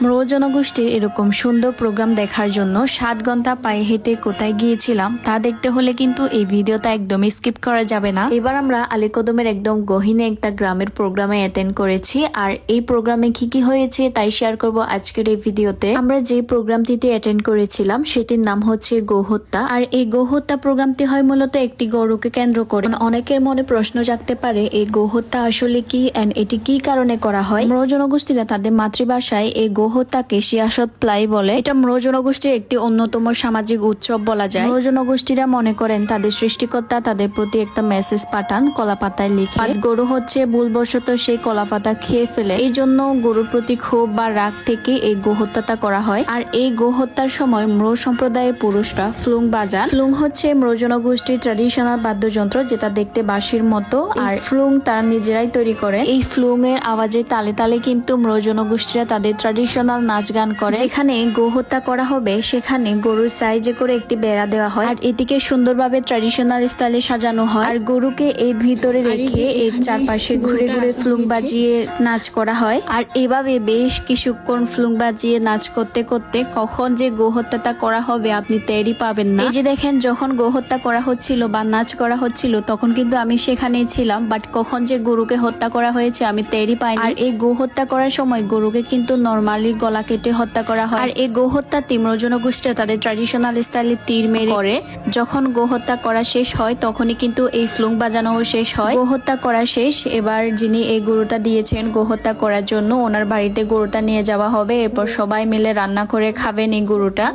ম্রো জনগোষ্ঠীর এরকম সুন্দর প্রোগ্রাম দেখার জন্য 7 ঘন্টা পায়ে হেঁটে কোথায় গিয়েছিলাম তা দেখতে হলে কিন্তু এই ভিডিওটা একদমই স্কিপ করা যাবে না। এবার আমরা আলীকদমের একদম গহীনে একটা গ্রামের প্রোগ্রামে অ্যাটেন্ড করেছি, আর এই প্রোগ্রামে কি কি হয়েছে তাই শেয়ার করব আজকের এই ভিডিওতে। আমরা যে প্রোগ্রামটিতে অ্যাটেন্ড করেছিলাম সেটির নাম হচ্ছে গোহত্যা, আর এই গোহত্যা প্রোগ্রামটি হয় মূলত একটি গরুকে কেন্দ্র করে। অনেকের মনে প্রশ্ন জাগতে পারে এই গোহত্যা আসলে কি এন্ড এটি কি কারণে করা হয়। ম্রো জনগোষ্ঠীরা তাদের মাতৃভাষায় এই গোহত্যাকে সিয়াসত প্লাই বলে। এটা ম্রো জনগোষ্ঠীর একটি অন্যতম সামাজিক উৎসব বলা যায়। ম্রো জনগোষ্ঠীরা মনে করেন তাদের সৃষ্টিকর্তা তাদের প্রতি একটা মেসেজ পাঠান কলাপাতায় লিখে। গরু হচ্ছে ভুলবশত সেই কলাপাতা খেয়ে ফেলে, এই জন্য গরুর প্রতি ক্ষোভ বা রাগ থেকে এই গোহত্যাটা করা হয়। আর এই গোহত্যার সময় ম্রো সম্প্রদায়ের পুরুষরা ফ্লুং বাজান। ফ্লুং হচ্ছে ম্রো জনগোষ্ঠীর ট্র্যাডিশনাল বাদ্যযন্ত্র, যেটা দেখতে বাঁশির মতো, আর ফ্লুং তারা নিজেরাই তৈরি করে। এই ফ্লুং এর আওয়াজে তালে তালে কিন্তু ম্রো জনগোষ্ঠীরা তাদের ট্র্যাডিশনাল নাচ গান করে। যেখানে গোহত্যা করা হবে সেখানে গরুর সাইজে করে একটি বেড়া দেওয়া হয়, আর এটিকে সুন্দরভাবে ট্র্যাডিশনাল স্টাইলে সাজানো হয়। আর গরুকে এই ভিতরে রেখে এর চারপাশে ঘুরে ঘুরে ফ্লুং বাজিয়ে নাচ করা হয়। আর এভাবে বেশ কিছুক্ষণ ফ্লুং বাজিয়ে নাচ করতে করতে কখন যে গোহত্যাটা করা হবে আপনি টেরই পাবেন না। এই যে দেখেন, যখন গোহত্যা করা হচ্ছিল বা নাচ করা হচ্ছিল তখন কিন্তু আমি সেখানেই ছিলাম, বাট কখন যে গরুকে হত্যা করা হয়েছে আমি টেরই পাইনি। আর এই গোহত্যা করার সময় গরুকে কিন্তু নরমালি গলা কেটে হত্যা করা হয়। আর এই গোহত্যা ম্রো জনগোষ্ঠীরা তাদের ট্র্যাডিশনাল স্টাইলে তীর মেরে করে। যখন গোহত্যা করা শেষ হয় তখনই কিন্তু এই ফ্লুং বাজানো শেষ হয়। গোহত্যা করা শেষ, এবার যিনি এই গরুটা দিয়েছেন গোহত্যা করার জন্য ওনার বাড়িতে গরুটা নিয়ে যাওয়া হবে। এরপর সবাই মিলে রান্না করে খাবেন এই গরুটা।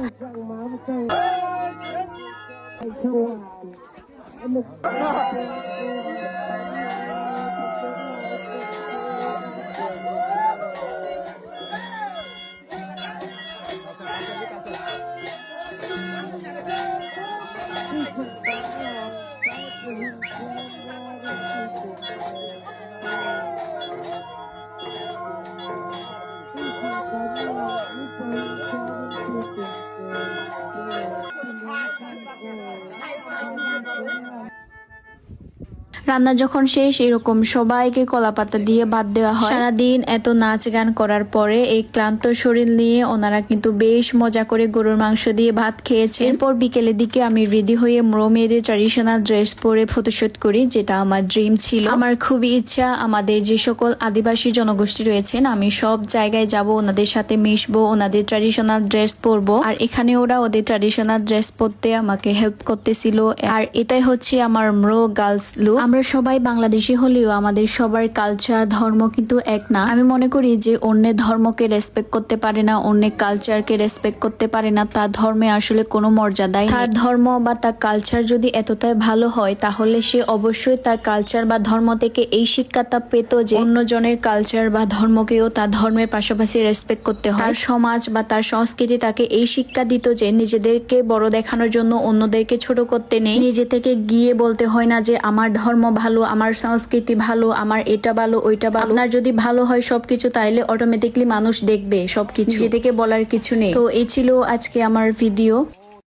রান্না যখন শেষ এরকম সবাইকে কলাপাতা দিয়ে ভাত দেওয়া হয়। সারাদিন এত নাচ গান করার পরে এই ক্লান্ত শরীর নিয়ে ওনারা কিন্তু বেশ মজা করে গরুর মাংস দিয়ে ভাত খেয়েছে। এরপর বিকেলের দিকে আমি রেডি হয়ে ম্রো মেয়েদের ট্র্যাডিশনাল ড্রেস পরে ফটোশুট করি, যেটা আমার ড্রিম ছিল। আমার খুবই ইচ্ছা আমাদের যে সকল আদিবাসী জনগোষ্ঠী রয়েছেন আমি সব জায়গায় যাব, ওনাদের সাথে মিশবো, ওনাদের ট্র্যাডিশনাল ড্রেস পরবো। আর এখানে ওরা ওদের ট্র্যাডিশনাল ড্রেস পরতে আমাকে হেল্প করতেছিল। আর এটাই হচ্ছে আমার ম্রো গার্লস লুক। আমরা সবাই বাংলাদেশি হলেও আমাদের সবার কালচার ধর্ম কিন্তু এক না। আমি মনে করি যে অন্যের ধর্মকে রেসপেক্ট করতে পারে না, অন্যের কালচারকে রেসপেক্ট করতে পারে না, তার ধর্মে আসলে কোনো মর্যাদাই নেই। তার ধর্ম বা তার কালচার যদি এতটাই ভালো হয় তাহলে সে অবশ্যই তার কালচার বা ধর্ম থেকে এই শিক্ষাটা পেত যে অন্যজনের কালচার বা ধর্মকেও তার ধর্মের পাশাপাশি রেসপেক্ট করতে হয়। তার সমাজ বা তার সংস্কৃতি তাকে এই শিক্ষা দিত যে নিজেদেরকে বড় দেখানোর জন্য অন্যদেরকে ছোট করতে নেই। নিজে থেকে গিয়ে বলতে হয় না যে আমার ধর্ম ভালো, আমার সংস্কৃতি ভালো, আমার এটা ভালো ওইটা ভালো। আপনার যদি ভালো হয় সবকিছু তাইলে অটোমেটিকলি মানুষ দেখবে সবকিছু, যেদিকে বলার কিছু নেই। তো এই ছিল আজকে আমার ভিডিও।